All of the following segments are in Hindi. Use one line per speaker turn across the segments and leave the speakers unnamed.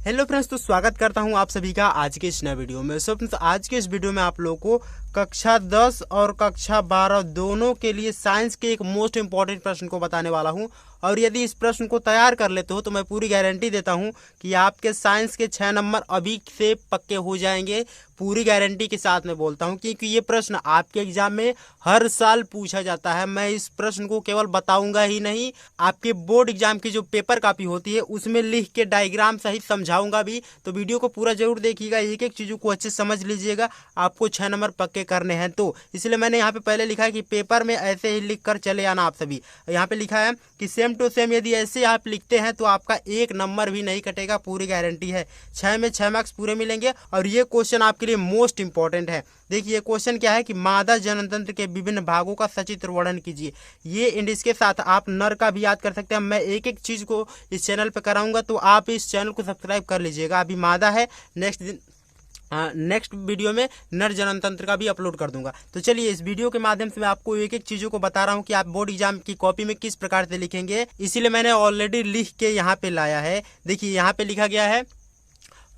हेलो फ्रेंड्स, तो स्वागत करता हूं आप सभी का आज के इस नए वीडियो में। सो फ्रेंड्स, आज के इस वीडियो में आप लोगों को कक्षा 10 और कक्षा 12 दोनों के लिए साइंस के एक मोस्ट इंपॉर्टेंट प्रश्न को बताने वाला हूं। और यदि इस प्रश्न को तैयार कर लेते हो तो मैं पूरी गारंटी देता हूं कि आपके साइंस के 6 नंबर अभी से पक्के हो जाएंगे। पूरी गारंटी के साथ मैं बोलता हूं, क्योंकि ये प्रश्न आपके एग्जाम में हर साल पूछा जाता है। मैं इस प्रश्न को केवल बताऊंगा ही नहीं, आपके बोर्ड एग्जाम की जो पेपर कॉपी होती है उसमें लिख के डायग्राम सहित समझाऊंगा भी। तो वीडियो को पूरा जरूर देखिएगा, एक एक चीज़ों को अच्छे से समझ लीजिएगा। आपको 6 नंबर पक्के करने हैं, तो इसलिए मैंने यहाँ पे पहले लिखा है कि पेपर में ऐसे ही लिख कर चले आना आप सभी। यहाँ पे लिखा है कि सेम टू सेम यदि ऐसे आप लिखते हैं तो आपका 1 नंबर भी नहीं कटेगा, पूरी गारंटी है। 6 में 6 मार्क्स पूरे मिलेंगे। और ये क्वेश्चन आपके लिए मोस्ट इंपॉर्टेंट है। देखिए क्वेश्चन क्या है कि मादा जननतंत्र के विभिन्न भागों का सचित्र वर्णन कीजिए। ये इसके साथ आप नर का भी याद कर सकते हैं। मैं एक एक चीज को इस चैनल पे कराऊंगा, तो आप इस चैनल को सब्सक्राइब कर लीजिएगा। अभी मादा है, नेक्स्ट वीडियो में नर जननतंत्र का भी अपलोड कर दूंगा। तो चलिए, इस वीडियो के माध्यम से मैं आपको एक एक चीजों को बता रहा हूं कि आप बोर्ड एग्जाम की कॉपी में किस प्रकार से लिखेंगे। इसीलिए मैंने ऑलरेडी लिख के यहाँ पे लाया है। देखिए यहाँ पे लिखा गया है।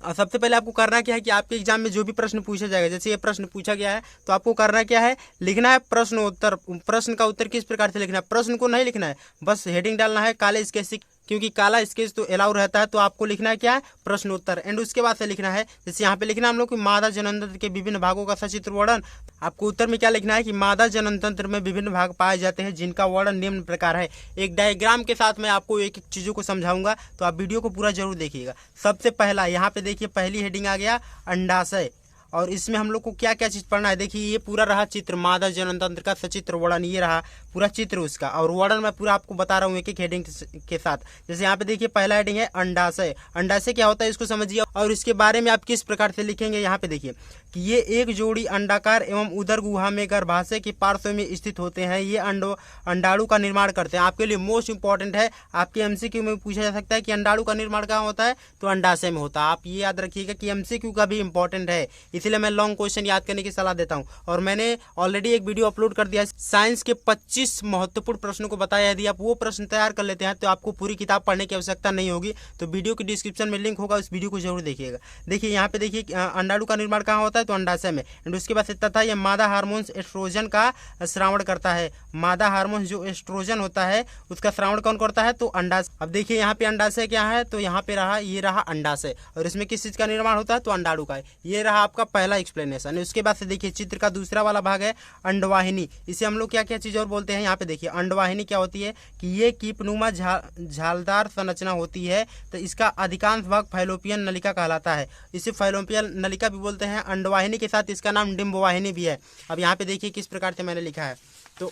सबसे पहले आपको करना क्या है कि आपके एग्जाम में जो भी प्रश्न पूछा जाएगा, जैसे ये प्रश्न पूछा गया है, तो आपको करना क्या है, लिखना है प्रश्न उत्तर। प्रश्न का उत्तर किस प्रकार से लिखना है, प्रश्न को नहीं लिखना है, बस हेडिंग डालना है काले स्केच से, क्योंकि काला स्केच तो अलाउ रहता है। तो आपको लिखना है क्या है, प्रश्न उत्तर। एंड उसके बाद से लिखना है, जैसे यहाँ पे लिखना है हम लोग कि मादा जननतंत्र के विभिन्न भागों का सचित्र वर्णन। आपको उत्तर में क्या लिखना है कि मादा जननतंत्र में विभिन्न भाग पाए जाते हैं जिनका वर्णन निम्न प्रकार है। एक डायग्राम के साथ मैं आपको एक एक चीजों को समझाऊंगा, तो आप वीडियो को पूरा जरूर देखिएगा। सबसे पहला यहाँ पे देखिए, पहली हेडिंग आ गया अंडाशय। और इसमें हम लोग को क्या क्या चीज पढ़ना है। देखिए ये पूरा रहा चित्र, मादा जननतंत्र का सचित्र वर्णन, ये रहा पूरा चित्र उसका। और वर्णन मैं पूरा आपको बता रहा हूँ एक एक हेडिंग के साथ। जैसे यहाँ पे देखिए पहला हेडिंग है अंडाशय। अंडाशय क्या होता है इसको समझिए, और इसके बारे में आप किस प्रकार से लिखेंगे। यहाँ पे देखिए कि ये एक जोड़ी अंडाकार एवं उदर गुहा में गर्भाशय के पार्श्व में स्थित होते हैं। ये अंडाणु का निर्माण करते हैं। आपके लिए मोस्ट इंपॉर्टेंट है, आपके एमसीक्यू में पूछा जा सकता है कि अंडाणु का निर्माण कहाँ होता है, तो अंडाशय में होता है। आप ये याद रखिएगा कि एमसीक्यू का भी इंपॉर्टेंट है, इसलिए मैं लॉन्ग क्वेश्चन याद करने की सलाह देता हूं। और मैंने ऑलरेडी एक वीडियो अपलोड कर दिया है, साइंस के 25 महत्वपूर्ण प्रश्नों को बताया। यदि आप वो प्रश्न तैयार कर लेते हैं तो आपको पूरी किताब पढ़ने की आवश्यकता नहीं होगी। तो वीडियो की डिस्क्रिप्शन में लिंक होगा, उस वीडियो को जरूर देखिएगा। देखिए यहाँ पे देखिए अंडाणु का निर्माण कहाँ होता है, तो अंडाशय में। एंड उसके बाद तथा यह मादा हार्मोन्स एस्ट्रोजन का श्रावण करता है। मादा हार्मोन्स जो एस्ट्रोजन होता है उसका श्रावण कौन करता है, तो अंडाशय। अब देखिए यहाँ पे अंडाशय क्या है, तो यहाँ पे रहा, ये रहा अंडाशय। और इसमें किस चीज का निर्माण होता है, तो अंडाणु का। ये रहा आपका पहला एक्सप्लेनेशन। उसके बाद से देखिए चित्र का दूसरा वाला भाग है अंडवाहिनी। इसे हम लोग क्या क्या चीज और बोलते हैं। यहाँ पे देखिए अंडवाहिनी क्या होती है कि ये कीपनुमा झालदार संरचना होती है। तो इसका अधिकांश भाग फैलोपियन नलिका कहलाता है। इसे फैलोपियन नलिका भी बोलते हैं। अंडवाहिनी के साथ इसका नाम डिम्बवाहिनी भी है। अब यहाँ पे देखिए किस प्रकार से मैंने लिखा है, तो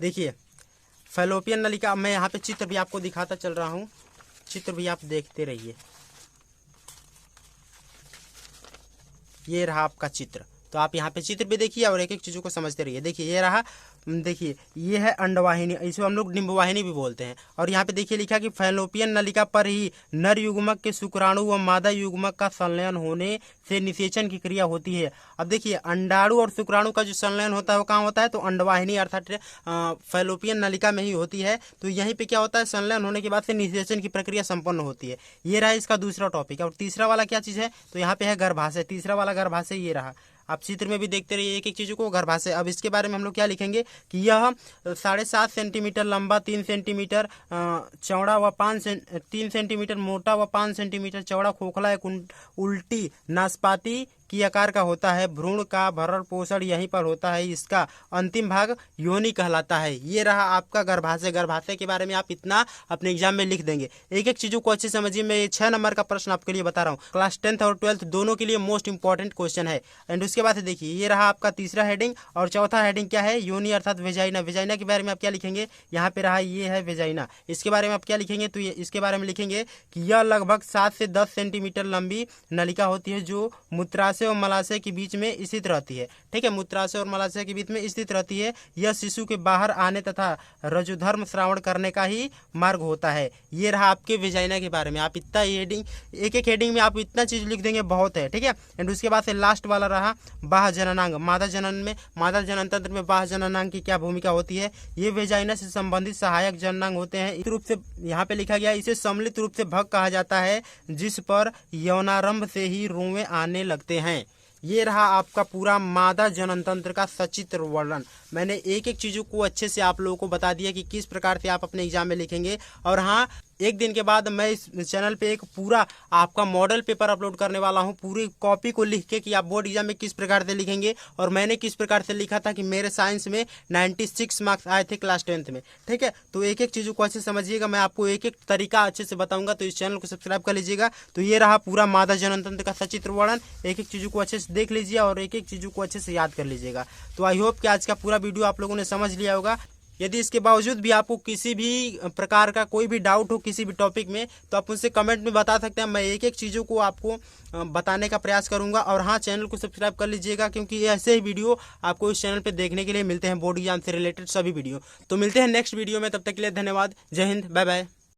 देखिए फैलोपियन नलिका। मैं यहाँ पे चित्र भी आपको दिखाता चल रहा हूँ, चित्र भी आप देखते रहिए। ये रहा आपका चित्र, तो आप यहाँ पे चित्र भी देखिए और एक एक चीज़ों को समझते रहिए। देखिए ये रहा, देखिए ये है अंडवाहिनी, इसे हम लोग डिम्बवाहिनी भी बोलते हैं। और यहाँ पे देखिए लिखा कि फैलोपियन नलिका पर ही नर युग्मक के शुक्राणु व मादा युग्मक का संलयन होने से निषेचन की क्रिया होती है। अब देखिए अंडाणु और शुक्राणु का जो संलयन होता है वो कहाँ होता है, तो अंडवाहिनी अर्थात फैलोपियन नलिका में ही होती है। तो यहीं पे क्या होता है, संलयन होने के बाद से निषेचन की प्रक्रिया संपन्न होती है। ये रहा इसका दूसरा टॉपिक। और तीसरा वाला क्या चीज़ है, तो यहाँ पे है गर्भाशय। तीसरा वाला गर्भाशय ये रहा, आप चित्र में भी देखते रहिए एक एक चीज़ों को, गर्भाशय। अब इसके बारे में हम लोग क्या लिखेंगे कि यह 7.5 सेंटीमीटर लंबा, 3 सेंटीमीटर चौड़ा व 3 सेंटीमीटर मोटा व 5 सेंटीमीटर चौड़ा खोखला एक उल्टी नाशपाती की आकार का होता है। भ्रूण का भरण पोषण यहीं पर होता है। इसका अंतिम भाग योनि कहलाता है। ये रहा आपका गर्भाशय। गर्भाशय के बारे में आप इतना अपने एग्जाम में लिख देंगे। एक एक चीज़ों को अच्छे समझिए। मैं 6 नंबर का प्रश्न आपके लिए बता रहा हूँ, क्लास 10th और 12th दोनों के लिए मोस्ट इंपॉर्टेंट क्वेश्चन है। एंड उसके बाद देखिए ये रहा आपका तीसरा हेडिंग। और चौथा हेडिंग क्या है, योनि अर्थात वेजाइना। वेजाइना के बारे में आप क्या लिखेंगे, यहाँ पे रहा, ये है वेजाइना। इसके बारे में आप क्या लिखेंगे, तो इसके बारे में लिखेंगे कि यह लगभग 7 से 10 सेंटीमीटर लंबी नलिका होती है जो मूत्राशय मूत्राशय और मलाशय के बीच में स्थित रहती है। ठीक है, मूत्राशय और मलाशय के बीच में स्थित रहती है। यह शिशु के बाहर आने तथा रजुधर्म श्रावण करने का ही मार्ग होता है। ये रहा आपके वेजाइना के बारे में। आप इतना हेडिंग, एक एक हेडिंग में आप इतना चीज लिख देंगे, बहुत है। ठीक है, एंड उसके बाद से लास्ट वाला रहा बाह्य जननांग। मादा जनन तंत्र में बाह्य जननांग की क्या भूमिका होती है। ये वेजाइना से संबंधित सहायक जननांग होते हैं। इस रूप से यहाँ पे लिखा गया, इसे सम्मिलित रूप से भग कहा जाता है, जिस पर यौनारंभ से ही रोंवे आने लगते हैं। ये रहा आपका पूरा मादा जनन तंत्र का सचित्र वर्णन। मैंने एक एक चीज़ों को अच्छे से आप लोगों को बता दिया कि किस प्रकार से आप अपने एग्जाम में लिखेंगे। और हाँ, एक दिन के बाद मैं इस चैनल पे एक पूरा आपका मॉडल पेपर अपलोड करने वाला हूँ, पूरी कॉपी को लिख के कि आप बोर्ड एग्जाम में किस प्रकार से लिखेंगे और मैंने किस प्रकार से लिखा था कि मेरे साइंस में 96 मार्क्स आए थे क्लास 10th में। ठीक है, तो एक एक चीज़ों को अच्छे से समझिएगा, मैं आपको एक एक तरीका अच्छे से बताऊंगा, तो इस चैनल को सब्सक्राइब कर लीजिएगा। तो ये रहा पूरा मादा जनन तंत्र का सचित्र वर्णन। एक एक चीज़ों को अच्छे से देख लीजिए और एक एक चीज़ों को अच्छे से याद कर लीजिएगा। तो आई होप कि आज का पूरा वीडियो आप लोगों ने समझ लिया होगा। यदि इसके बावजूद भी आपको किसी भी प्रकार का कोई भी डाउट हो किसी भी टॉपिक में, तो आप मुझसे कमेंट में बता सकते हैं। मैं एक एक चीज़ों को आपको बताने का प्रयास करूंगा। और हाँ, चैनल को सब्सक्राइब कर लीजिएगा, क्योंकि ऐसे ही वीडियो आपको इस चैनल पे देखने के लिए मिलते हैं, बोर्ड एग्जाम से रिलेटेड सभी वीडियो। तो मिलते हैं नेक्स्ट वीडियो में, तब तक के लिए धन्यवाद। जय हिंद, बाय बाय।